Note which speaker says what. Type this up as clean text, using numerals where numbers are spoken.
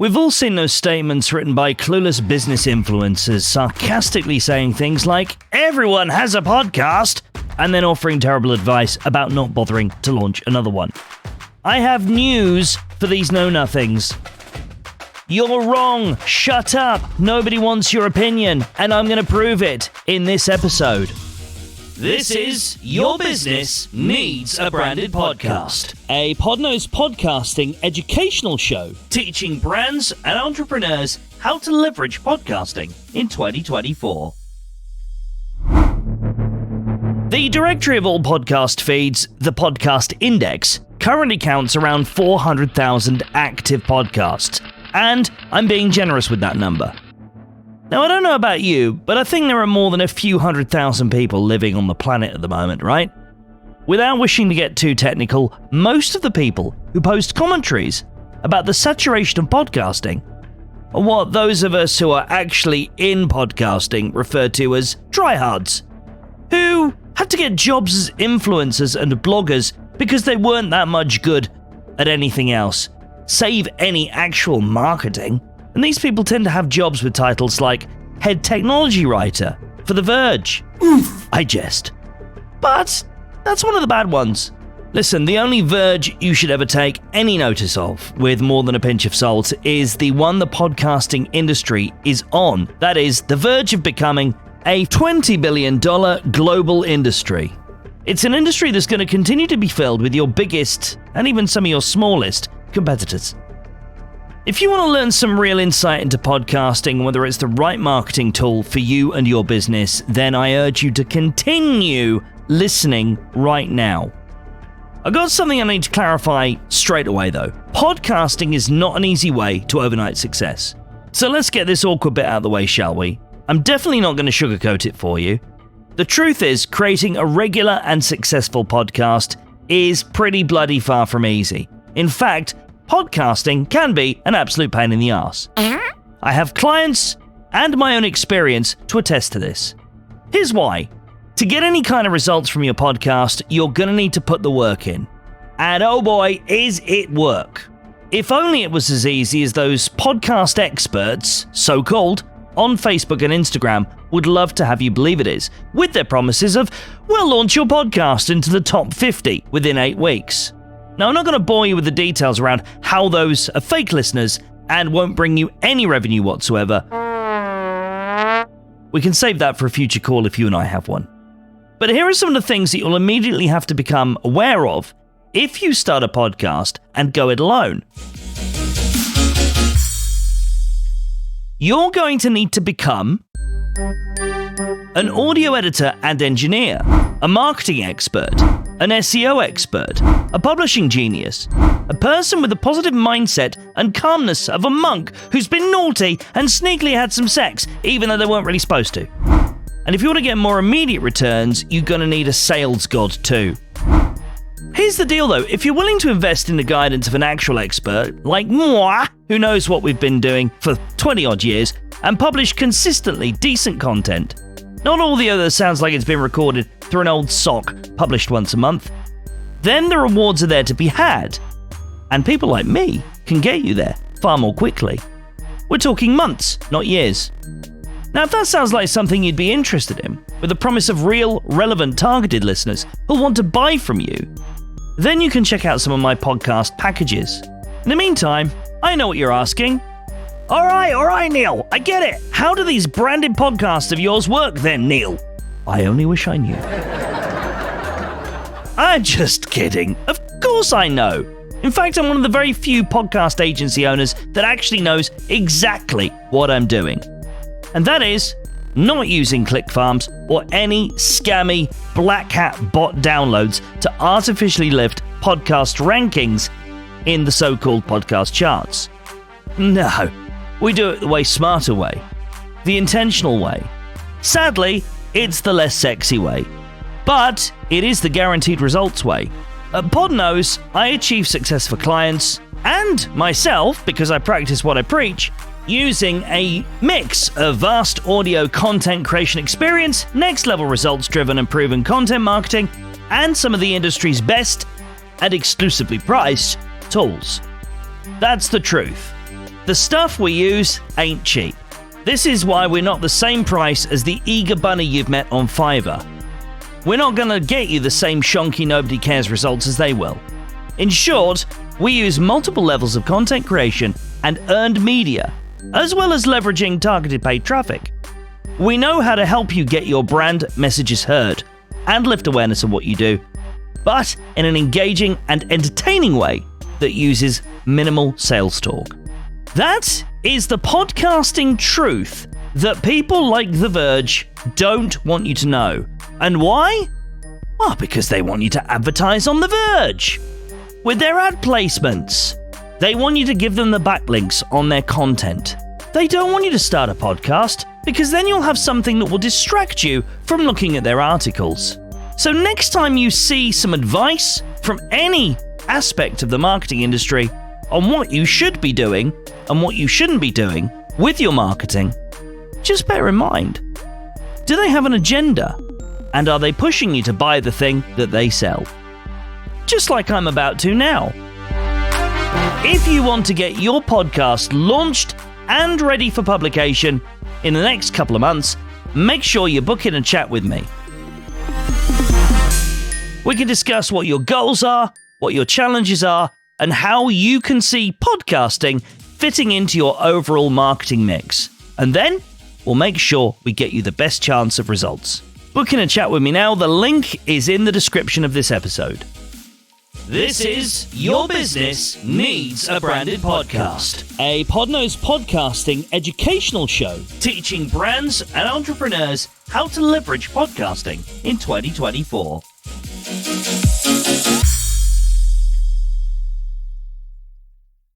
Speaker 1: We've all seen those statements written by clueless business influencers sarcastically saying things like, everyone has a podcast, and then offering terrible advice about not bothering to launch another one. I have news for these know-nothings. You're wrong. Shut up. Nobody wants your opinion, and I'm going to prove it in this episode. This is Your Business Needs a Branded Podcast, a Podnose podcasting educational show teaching brands and entrepreneurs how to leverage podcasting in 2024. The directory of all podcast feeds, the Podcast Index, currently counts around 400,000 active podcasts, and I'm being generous with that number. Now, I don't know about you, but I think there are more than a few 100,000 people living on the planet at the moment, right? Without wishing to get too technical, most of the people who post commentaries about the saturation of podcasting are what those of us who are actually in podcasting refer to as tryhards, who had to get jobs as influencers and bloggers because they weren't that much good at anything else, save any actual marketing. And these people tend to have jobs with titles like head technology writer for The Verge. Oof, I jest. But that's one of the bad ones. Listen, the only Verge you should ever take any notice of, with more than a pinch of salt, is the one the podcasting industry is on. That is, the verge of becoming a $20 billion global industry. It's an industry that's going to continue to be filled with your biggest, and even some of your smallest, competitors. If you want to learn some real insight into podcasting, whether it's the right marketing tool for you and your business, then I urge you to continue listening right now. I got something I need to clarify straight away though. Podcasting is not an easy way to overnight success. So let's get this awkward bit out of the way, shall we? I'm definitely not going to sugarcoat it for you. The truth is, creating a regular and successful podcast is pretty bloody far from easy. In fact, podcasting can be an absolute pain in the arse. I have clients and my own experience to attest to this. Here's why. To get any kind of results from your podcast, you're going to need to put the work in. And oh boy, is it work. If only it was as easy as those podcast experts, so-called, on Facebook and Instagram would love to have you believe it is, with their promises of, we'll launch your podcast into the top 50 within 8 weeks. Now, I'm not going to bore you with the details around how those are fake listeners and won't bring you any revenue whatsoever. We can save that for a future call if you and I have one. But here are some of the things that you'll immediately have to become aware of if you start a podcast and go it alone. You're going to need to become an audio editor and engineer, a marketing expert, an SEO expert, a publishing genius, a person with a positive mindset and calmness of a monk who's been naughty and sneakily had some sex, even though they weren't really supposed to. And if you want to get more immediate returns, you're going to need a sales god too. Here's the deal though, if you're willing to invest in the guidance of an actual expert, like moi, who knows what we've been doing for 20 odd years, and publish consistently decent content, not all the others sounds like it's been recorded through an old sock, published once a month, then the rewards are there to be had. And people like me can get you there far more quickly. We're talking months, not years. Now, if that sounds like something you'd be interested in, with the promise of real, relevant, targeted listeners who'll want to buy from you, then you can check out some of my podcast packages. In the meantime, I know what you're asking. All right, Neal, I get it. How do these branded podcasts of yours work then, Neal? I only wish I knew. I'm just kidding. Of course I know. In fact, I'm one of the very few podcast agency owners that actually knows exactly what I'm doing. And that is not using click farms or any scammy black hat bot downloads to artificially lift podcast rankings in the so-called podcast charts. No, we do it the way smarter way, the intentional way. Sadly, it's the less sexy way, but it is the guaranteed results way. At Podnose, I achieve success for clients and myself, because I practice what I preach, using a mix of vast audio content creation experience, next-level results-driven and proven content marketing, and some of the industry's best and exclusively priced tools. That's the truth. The stuff we use ain't cheap. This is why we're not the same price as the eager bunny you've met on Fiverr. We're not going to get you the same shonky nobody cares results as they will. In short, we use multiple levels of content creation and earned media, as well as leveraging targeted paid traffic. We know how to help you get your brand messages heard and lift awareness of what you do, but in an engaging and entertaining way that uses minimal sales talk. That is the podcasting truth that people like The Verge don't want you to know. And why? Well, because they want you to advertise on The Verge with their ad placements. They want you to give them the backlinks on their content. They don't want you to start a podcast because then you'll have something that will distract you from looking at their articles. So next time you see some advice from any aspect of the marketing industry on what you should be doing and what you shouldn't be doing with your marketing, just bear in mind, do they have an agenda? And are they pushing you to buy the thing that they sell? Just like I'm about to now. If you want to get your podcast launched and ready for publication in the next couple of months, make sure you book in a chat with me. We can discuss what your goals are, what your challenges are, and how you can see podcasting fitting into your overall marketing mix. And then we'll make sure we get you the best chance of results. Book in a chat with me now. The link is in the description of this episode. This is Your Business Needs a Branded Podcast, a Podnose podcasting educational show teaching brands and entrepreneurs how to leverage podcasting in 2024.